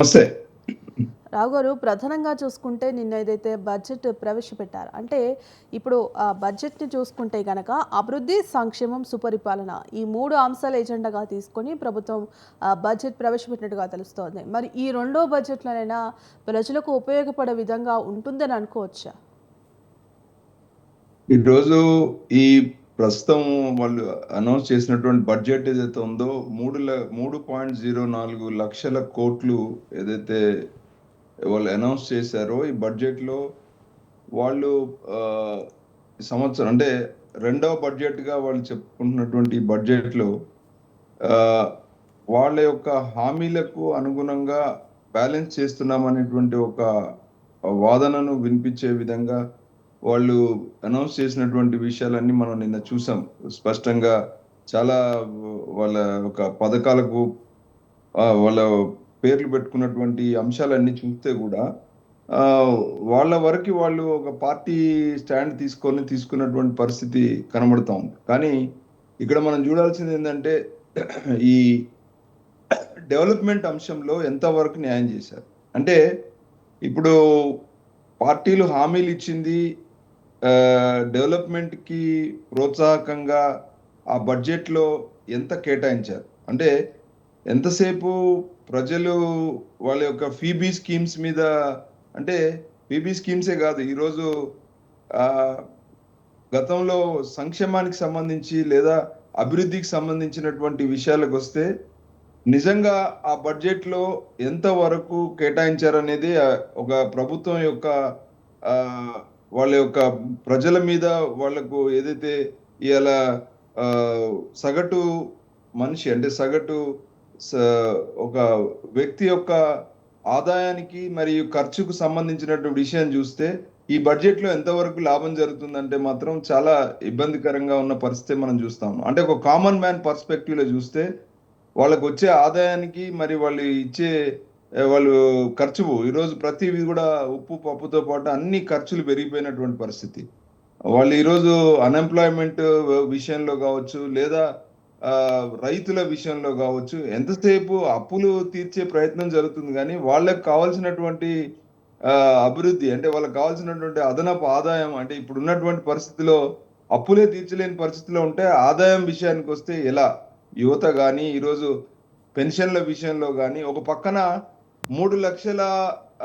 నమస్తే. రావు గారు, ప్రధానంగా చూసుకుంటే నిన్న ఏదైతే బడ్జెట్ ప్రవేశపెట్టారు అంటే ఇప్పుడు బడ్జెట్ని చూసుకుంటే గనక అభివృద్ధి, సంక్షేమం, సుపరిపాలన ఈ మూడు అంశాల ఎజెండాగా తీసుకొని ప్రభుత్వం బడ్జెట్ ప్రవేశపెట్టినట్టుగా తెలుస్తోంది. మరి ఈ రెండో బడ్జెట్లోనైనా ప్రజలకు ఉపయోగపడే విధంగా ఉంటుందని అనుకోవచ్చా? ఈరోజు ఈ ప్రస్తుతం వాళ్ళు అనౌన్స్ చేసినటువంటి బడ్జెట్ ఏదైతే ఉందో 3.04 లక్షల కోట్లు ఏదైతే వాళ్ళు అనౌన్స్ చేశారో ఈ బడ్జెట్‌లో వాళ్ళు ఈ సంవత్సరం అంటే రెండవ బడ్జెట్‌గా వాళ్ళు చెప్పుకుంటున్నటువంటి ఈ బడ్జెట్‌లో ఆహ్, వాళ్ళ యొక్క హామీలకు అనుగుణంగా బ్యాలెన్స్ చేస్తున్నామనేటువంటి ఒక వాదనను వినిపించే విధంగా వాళ్ళు అనౌన్స్ చేసినటువంటి విషయాలన్నీ మనం నిన్న చూసాం. స్పష్టంగా చాలా వాళ్ళ ఒక పథకాలకు వాళ్ళ పేర్లు పెట్టుకున్నటువంటి అంశాలన్నీ చూస్తే గూడా ఆహ్, వాళ్ళ వరకి వాళ్ళు ఒక పార్టీ స్టాండ్ తీసుకున్నటువంటి పరిస్థితి కనబడతా ఉంది. కానీ ఇక్కడ మనం చూడాల్సిందేందంటే ఈ డెవలప్‌మెంట్ అంశంలో ఎంత వరకు న్యాయం చేశారు. అంటే ఇప్పుడు పార్టీలు హామీలిచ్చింది డెవలప్‌మెంట్‌కి ప్రోత్సాహకంగా ఆ బడ్జెట్‌లో ఎంత కేటాయించారు? అంటే ఎంతసేపు ప్రజలు వాళ్ళ యొక్క ఫీబీ స్కీమ్స్ మీద అంటే ఫీబీ స్కీమ్సే గాదు. ఈరోజు ఆహ్, గతంలో సంక్షేమానికి సంబంధించి లేదా అభివృద్ధికి సంబంధించినటువంటి విషయాలకొస్తే నిజంగా ఆ బడ్జెట్‌లో ఎంత వరకు కేటాయించారనేది ఒక ప్రభుత్వం యొక్క ఆహ్, వాళ్ళ యొక్క ప్రజల మీద వాళ్ళకు ఏదైతే ఇయాల ఆహ్, సగటు మనిషి అంటే సగటు స ఒక వ్యక్తి యొక్క ఆదాయానికి మరియు ఖర్చుకు సంబంధించినటువంటి విషయం జూస్తే, ఈ బడ్జెట్‌లో ఎంతవరకు లాభం జరుగుతుందంటే మాత్రం చాలా ఇబ్బందికరంగా ఉన్న పరిస్థితే మనం జూస్తా ఉన్నాం. అంటే ఒక కామన్ మ్యాన్ పర్స్‌పెక్టివ్‌లో జూస్తే వాళ్ళకొచ్చే ఆదాయానికి మరి వాళ్ళు ఇచ్చే వాళ్ళు ఈరోజు ప్రతీవి గూడా ఉప్పు, పప్పుతో పాటు అన్ని ఖర్చులు పెరిగిపోయినటువంటి పరిస్థితి. వాళ్ళు ఈరోజు అన్‌ఎంప్లాయ్‌మెంట్ విషయంలో గావచ్చు, లేదా రైతుల విషయంలో గావచ్చు, ఎంతసేపు అప్పులు తీర్చే ప్రయత్నం జరుగుతుంది గానీ, వాళ్ళకి కావాల్సినటువంటి అభివృద్ధి అంటే వాళ్ళకి కావాల్సినటువంటి అదనపు ఆదాయం అంటే ఇప్పుడున్నటువంటి పరిస్థితిలో అప్పులే తీర్చలేని పరిస్థితిలో ఉంటే, ఆదాయం విషయానికొస్తే ఎలా? యువత గాని, ఈరోజు పెన్షన్‌ల విషయంలో గాని, ఒక పక్కన 3,00,000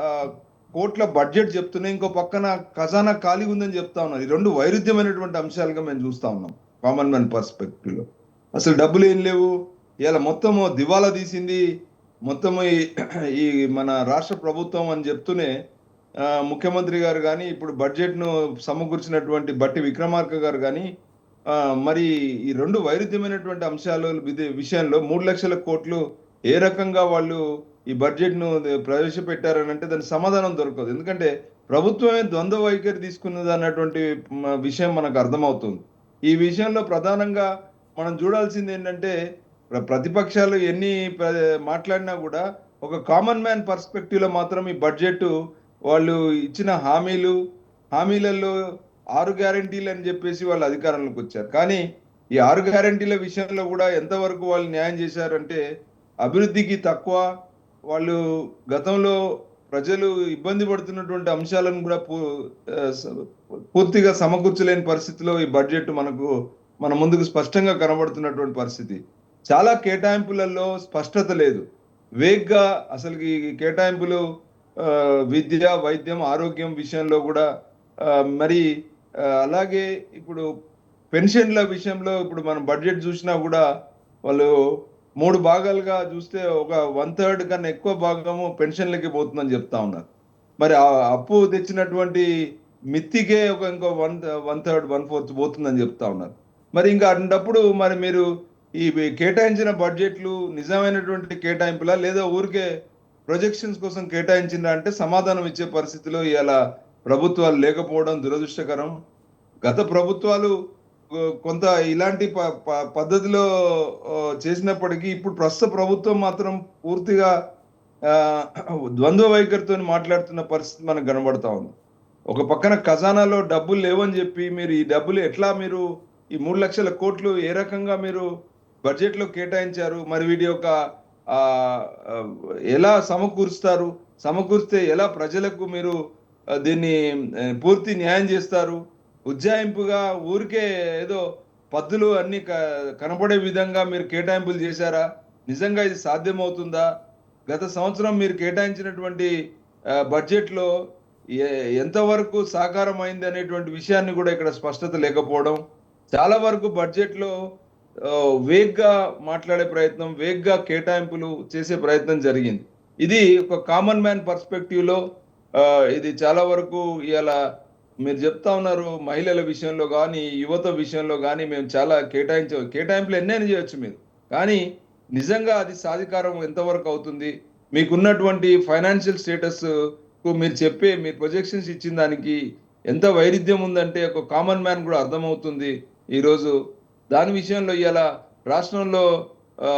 ఆహ్, కోట్ల బడ్జెట్ జెప్తూనే, ఇంకో పక్కన ఖజానా ఖాళీగుందని జెప్తా ఉన్నారు. ఈ 2 వైరుధ్యమైనటువంటి అంశాలుగా మేము జూస్తా ఉన్నాం. కామన్ మ్యాన్ పర్స్‌పెక్టివ్‌లో. అసలు డబ్బులేం లేవు. ఇయాల మొత్తము దివాలా తీసింది. మొత్తము ఈ మన రాష్ట్ర ప్రభుత్వం అని జెప్తూనే ముఖ్యమంత్రి గారు గాని, ఇప్పుడు బడ్జెట్‌ను సమకూర్చినటువంటి బట్టి విక్రమార్క గారు గాని మరి ఈ 2 వైరుధ్యమైనటువంటి అంశాలు విషయంలో 3,00,000 కోట్లు ఏ రకంగా వాళ్ళు ఈ బడ్జెట్‌ను ప్రవేశపెట్టారనంటే దానికి సమాధానం దొరకదు. ఎందుకంటే ప్రభుత్వమే ద్వంద్వ వైఖరి తీసుకున్నదన్నటువంటి విషయం మనకు అర్థమవుతుంది. ఈ విషయంలో ప్రధానంగా మనం చూడాల్సిందేంటంటే ప్రతిపక్షాలు ఎన్ని మాట్లాడినా గూడా ఒక కామన్ మ్యాన్ పర్స్‌పెక్టివ్‌లో మాత్రం ఈ బడ్జెట్ వాళ్ళు ఇచ్చిన హామీలలో 6 గ్యారంటీలని జెప్పేసి వాళ్ళు అధికారంలోకొచ్చారు. కానీ, ఈ 6 గ్యారంటీల విషయంలో గూడా ఎంతవరకు వాళ్ళు న్యాయం జేశారంటే, అభివృద్ధికి తక్కువ, వాళ్ళు గతంలో ప్రజలు ఇబ్బంది పడుతున్నటువంటి అంశాలను గూడా ఆహ్, స పూర్తిగా సమకూర్చలేని పరిస్థితిలో ఈ బడ్జెట్ మన ముందుకు స్పష్టంగా కనబడుతున్నటువంటి పరిస్థితి. చాలా కేటాయింపులలో స్పష్టత లేదు. వేగ్‌గా అసలుకి ఈ కేటాయింపులు విద్య, వైద్యం, ఆరోగ్యం విషయంలో గూడా మరి అలాగే ఇప్పుడు పెన్షన్‌ల విషయంలో ఇప్పుడు మనం బడ్జెట్ జూసినా గూడా వాళ్ళు 3 భాగాలుగా జూస్తే ఒక 1/3 కన్నా ఎక్కువ భాగము పెన్షన్‌లకే పోతుందని జెప్తా ఉన్నారు. మరి అప్పు తెచ్చినటువంటి మిత్తికే ఇంకో 1/3, 1/4 పోతుందని జెప్తా ఉన్నారు. మరి ఇంకా అట్లాంటప్పుడు మరి మీరు కేటాయించిన బడ్జెట్‌లు నిజమైనటువంటి కేటాయింపులా? లేదా ఊరికే ప్రొజెక్షన్స్ కోసం కేటాయించిండ్రా అంటే సమాధానం ఇచ్చే పరిస్థితిలో ఇయాల ప్రభుత్వాలు లేకపోవడం దురదృష్టకరం. గత ప్రభుత్వాలు కొంత ఇలాంటి ప ప పద్ధతిలో చేసినప్పటికీ ఇప్పుడు ప్రస్తుత ప్రభుత్వం మాత్రం పూర్తిగా ఆహ్, ద్వంద్వ వైఖరితోని మాట్లాడుతున్న పరిస్థితి మనకు కనబడతా ఉంది. ఒక పక్కన ఖజానాలో డబ్బులు లేవని జెప్పి మీరు ఈ డబ్బులు ఎట్లా మీరు ఈ 3,00,000 కోట్లు ఏ రకంగా మీరు బడ్జెట్‌లో కేటాయించారు? మరి వీటి యొక్క ఆ, ఆ, ఎలా సమకూరుస్తారు, సమకూరిస్తే ఎలా ప్రజలకు మీరు దీన్ని పూర్తి న్యాయం చేస్తారు? ఉజ్జాయింపుగా ఊరికే ఏదో పద్దులు అన్ని కనపడే విధంగా మీరు కేటాయింపులు చేశారా? నిజంగా ఇది సాధ్యమవుతుందా? గత సంవత్సరం మీరు కేటాయించినటువంటి బడ్జెట్లో ఎంతవరకు సాకారం అయింది అనేటువంటి విషయాన్ని కూడా ఇక్కడ స్పష్టత లేకపోవడం, చాలా వరకు బడ్జెట్లో వేగ్గా మాట్లాడే ప్రయత్నం, వేగ్గా కేటాయింపులు చేసే ప్రయత్నం జరిగింది. ఇది ఒక కామన్ మ్యాన్ పర్స్పెక్టివ్ లో ఇది చాలా వరకు ఇలా మీరు చెప్తా ఉన్నారు, మహిళల విషయంలో కానీ యువత విషయంలో కానీ మేము చాలా కేటాయింపులు ఎన్నైనా చేయొచ్చు మీరు, కానీ నిజంగా అది సాధికారం ఎంతవరకు అవుతుంది? మీకున్నటువంటి ఫైనాన్షియల్ స్టేటస్ కు మీరు చెప్పే మీ ప్రొజెక్షన్స్ ఇచ్చిన దానికి ఎంత వైరుధ్యం ఉందంటే ఒక కామన్ మ్యాన్ కూడా అర్థమవుతుంది ఈరోజు. దాని విషయంలో ఇలా రాష్ట్రంలో ఆ,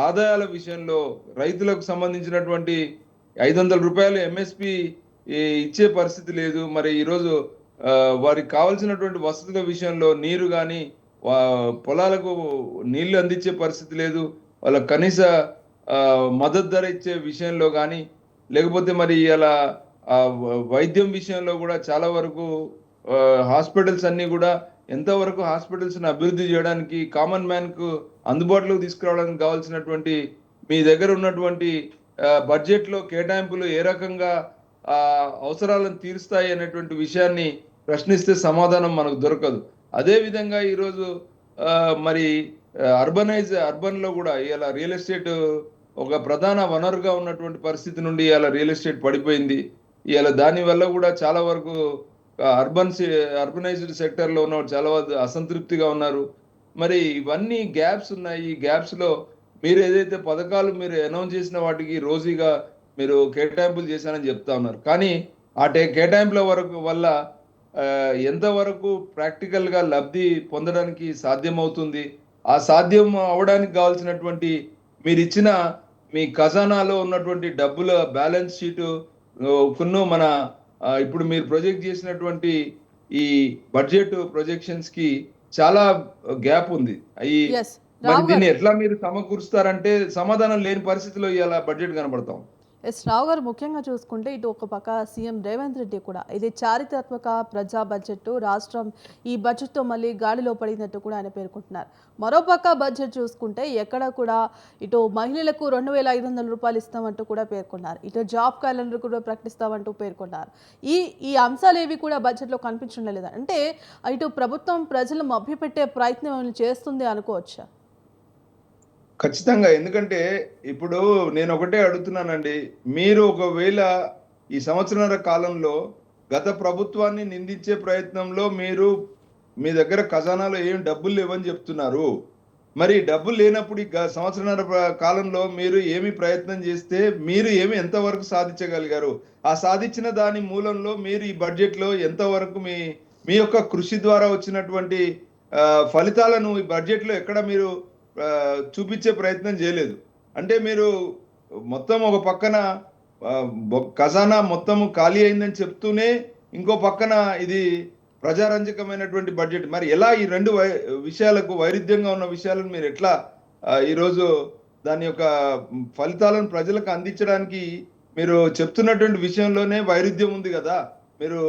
ఆదాయాల విషయంలో రైతులకు సంబంధించినటువంటి 500 రూపాయలు ఎంఎస్పి ఇచ్చే పరిస్థితి లేదు. మరి ఈరోజు వారికి కావాల్సినటువంటి వసతుల విషయంలో నీరు కానీ పొలాలకు నీళ్లు అందించే పరిస్థితి లేదు. వాళ్ళ కనీస ఆ, మద్దతు ధర ఇచ్చే విషయంలో కానీ, లేకపోతే మరి ఇలా వైద్యం విషయంలో కూడా చాలా వరకు హాస్పిటల్స్ అన్ని కూడా ఎంతవరకు హాస్పిటల్స్ ని అభివృద్ధి చేయడానికి, కామన్ మ్యాన్ కు అందుబాటులోకి తీసుకురావడానికి కావాల్సినటువంటి మీ దగ్గర ఉన్నటువంటి బడ్జెట్ లో కేటాయింపులు ఏ రకంగా ఆ అవసరాలను తీరుస్తాయి అనేటువంటి విషయాన్ని ప్రశ్నిస్తే సమాధానం మనకు దొరకదు. అదే విధంగా ఈరోజు ఆ, మరి అర్బన్ లో కూడా ఇలా రియల్ ఎస్టేట్ ఒక ప్రధాన వనరుగా ఉన్నటువంటి పరిస్థితి నుండి ఇలా రియల్ ఎస్టేట్ పడిపోయింది. ఇలా దాని వల్ల కూడా చాలా వరకు అర్బనైజ్డ్ సెక్టర్ లో ఉన్న వాళ్ళు చాలా అసంతృప్తిగా ఉన్నారు. మరి ఇవన్నీ గ్యాప్స్ ఉన్నాయి. ఈ గ్యాప్స్ లో మీరు ఏదైతే పథకాలు మీరు అనౌన్స్ చేసిన వాటికి రోజీగా మీరు కేటాయింపులు చేశానని చెప్తా ఉన్నారు, కానీ ఆ కేటాయింపుల వల్ల ఎంతవరకు ప్రాక్టికల్ గా లబ్ధి పొందడానికి సాధ్యమవుతుంది? ఆ సాధ్యం అవడానికి కావాల్సినటువంటి మీరు ఇచ్చిన మీ ఖజానాలో ఉన్నటువంటి డబ్బుల బ్యాలెన్స్ షీటు కున్ను మన ఇప్పుడు మీరు ప్రొజెక్ట్ చేసినటువంటి ఈ బడ్జెట్ ప్రొజెక్షన్స్ కి చాలా గ్యాప్ ఉంది. అవి ఎస్ మరి రావు దీన్ని గారు. ఎట్లా మీరు సమకూరుస్తారంటే సమాధానం లేని పరిస్థితిలో ఇలా బడ్జెట్ కనబడతాం. ఎస్ రావు గారు, ముఖ్యంగా చూసుకుంటే ఇటు ఒక పక్క సీఎం రేవంత్ రెడ్డి కూడా ఇది చారిత్రాత్మక ప్రజా బడ్జెట్, రాష్ట్రం ఈ బడ్జెట్తో మళ్ళీ గాడిలో పడినట్టు కూడా ఆయన పేర్కొంటున్నారు. మరోపక్క బడ్జెట్ చూసుకుంటే ఎక్కడ కూడా ఇటు మహిళలకు 2,500 రూపాయలు ఇస్తామంటూ కూడా పేర్కొన్నారు, ఇటు జాబ్ క్యాలెండర్ కూడా ప్రకటిస్తామంటూ పేర్కొన్నారు. ఈ ఈ అంశాలు ఏవి కూడా బడ్జెట్లో కనిపించడం లేదా అంటే ఇటు ప్రభుత్వం ప్రజలు మభ్యపెట్టే ప్రయత్నం ఏమైనా చేస్తుంది అనుకోవచ్చా? ఖచ్చితంగా. ఎందుకంటే ఇప్పుడు నేను ఒకటే అడుగుతున్నానండి. మీరు ఒకవేళ ఈ సంవత్సరాల కాలంలో గత ప్రభుత్వాన్ని నిందించే ప్రయత్నంలో మీరు మీ దగ్గర ఖజానాలో ఏం డబ్బులు లేవని చెప్తున్నారు. మరి డబ్బులు లేనప్పుడు ఈ సంవత్సరాల కాలంలో మీరు ఏమి ప్రయత్నం చేస్తే మీరు ఏమి ఎంతవరకు సాధించగలిగారు? ఆ సాధించిన దాని మూలంలో మీరు ఈ బడ్జెట్‌లో ఎంతవరకు మీ మీ యొక్క కృషి ద్వారా వచ్చినటువంటి ఫలితాలను ఈ బడ్జెట్‌లో ఎక్కడ మీరు చూపించే ప్రయత్నం చేయలేదు. అంటే మీరు మొత్తం ఒక పక్కన ఖజానా మొత్తం ఖాళీ అయిందని చెప్తూనే ఇంకో పక్కన ఇది ప్రజారంజకమైనటువంటి బడ్జెట్. మరి ఎలా ఈ రెండు విషయాలకు వైరుధ్యంగా ఉన్న విషయాలను మీరు ఎట్లా ఈరోజు దాని యొక్క ఫలితాలను ప్రజలకు అందించడానికి మీరు చెప్తున్నటువంటి విషయంలోనే వైరుధ్యం ఉంది కదా. మీరు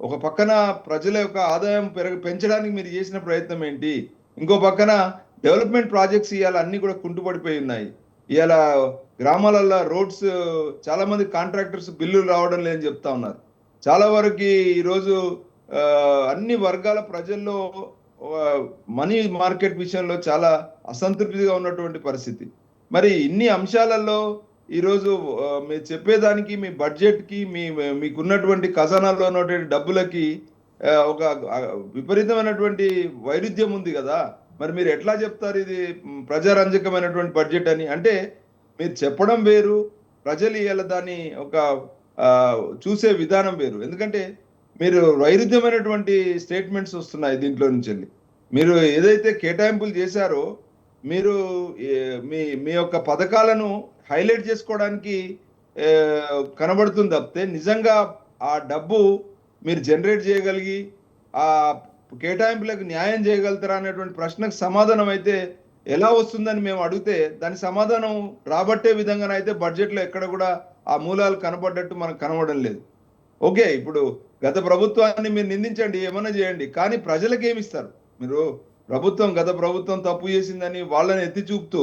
ఒక పక్కన ప్రజల యొక్క ఆదాయం పెంచడానికి మీరు చేసిన ప్రయత్నం ఏంటి? ఇంకో పక్కన డెవలప్మెంట్ ప్రాజెక్ట్స్ ఇవాళ అన్ని కూడా కుంటుపడిపోయి ఉన్నాయి. ఇవాళ గ్రామాలలో రోడ్స్ చాలా మంది కాంట్రాక్టర్స్ బిల్లులు రావడం లేదని చెప్తా ఉన్నారు. చాలా వరకు ఈరోజు అన్ని వర్గాల ప్రజల్లో మనీ మార్కెట్ విషయంలో చాలా అసంతృప్తిగా ఉన్నటువంటి పరిస్థితి. మరి ఇన్ని అంశాలలో ఈరోజు మీరు చెప్పేదానికి మీ బడ్జెట్ కి మీకున్నటువంటి ఖజానాలో ఉన్నటువంటి డబ్బులకి ఒక విపరీతమైనటువంటి వైరుధ్యం ఉంది కదా. మరి మీరు ఎట్లా చెప్తారు ఇది ప్రజారంజకమైనటువంటి బడ్జెట్ అని? అంటే మీరు చెప్పడం వేరు, ప్రజలు ఇవాళ దాన్ని ఒక చూసే విధానం వేరు. ఎందుకంటే మీరు వైరుధ్యమైనటువంటి స్టేట్మెంట్స్ వస్తున్నాయి దీంట్లో నుంచి వెళ్ళి. మీరు ఏదైతే కేటాయింపులు చేశారో మీరు మీ మీ యొక్క పథకాలను హైలైట్ చేసుకోవడానికి కనబడుతుంది తప్పితే నిజంగా ఆ డబ్బు మీరు జనరేట్ చేయగలిగి ఆ కేటాయింపులకు న్యాయం చేయగలుగుతారా అనేటువంటి ప్రశ్నకు సమాధానం అయితే ఎలా వస్తుందని మేము అడిగితే దాని సమాధానం రాబట్టే విధంగానైతే బడ్జెట్లో ఎక్కడ కూడా ఆ మూలాలు కనబడ్డట్టు మనకు కనబడడం లేదు. ఓకే, ఇప్పుడు గత ప్రభుత్వాన్ని మీరు నిందించండి, ఏమన్నా చేయండి, కానీ ప్రజలకు ఏమి ఇస్తారు మీరు? గత ప్రభుత్వం తప్పు చేసిందని వాళ్ళని ఎత్తి చూపుతూ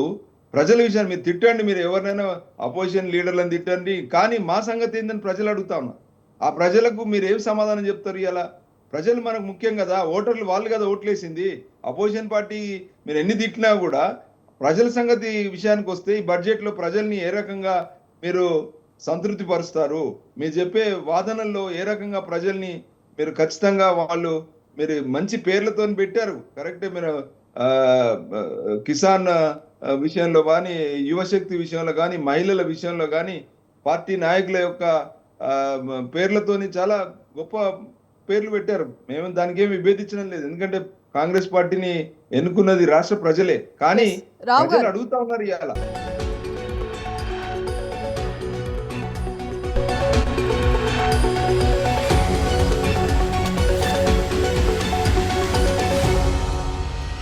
ప్రజల విషయాన్ని మీరు తిట్టండి, మీరు ఎవరినైనా అపోజిషన్ లీడర్లను తిట్టండి, కానీ మా సంగతి ఏందని ప్రజలు అడుగుతా ఉన్నారు. ఆ ప్రజలకు మీరు ఏం సమాధానం చెప్తారు? ఇలా ప్రజలు మనకు ముఖ్యం కదా, ఓటర్లు వాళ్ళు కదా ఓట్లేసింది. అపోజిషన్ పార్టీ మీరు ఎన్ని తిట్టినా కూడా ప్రజల సంగతి విషయానికి వస్తే ఈ బడ్జెట్లో ప్రజల్ని ఏ రకంగా మీరు సంతృప్తి పరుస్తారు? మీరు చెప్పే వాదనల్లో ఏ రకంగా ప్రజల్ని మీరు ఖచ్చితంగా మీరు మంచి పేర్లతో పెట్టారు, కరెక్టే. మీరు ఆ, ఆ, కిసాన్ విషయంలో కానీ, యువశక్తి విషయంలో కానీ, మహిళల విషయంలో కానీ, పార్టీ నాయకుల యొక్క పేర్లతోని చాలా గొప్ప పేర్లు పెట్టారు. మేము దానికి ఏమి విభేదించడం లేదు, ఎందుకంటే కాంగ్రెస్ పార్టీని ఎన్నుకున్నది రాష్ట్ర ప్రజలే. కానీ రావు ప్రజలు గారు అడుగుతా ఉన్నారు ఇవాళ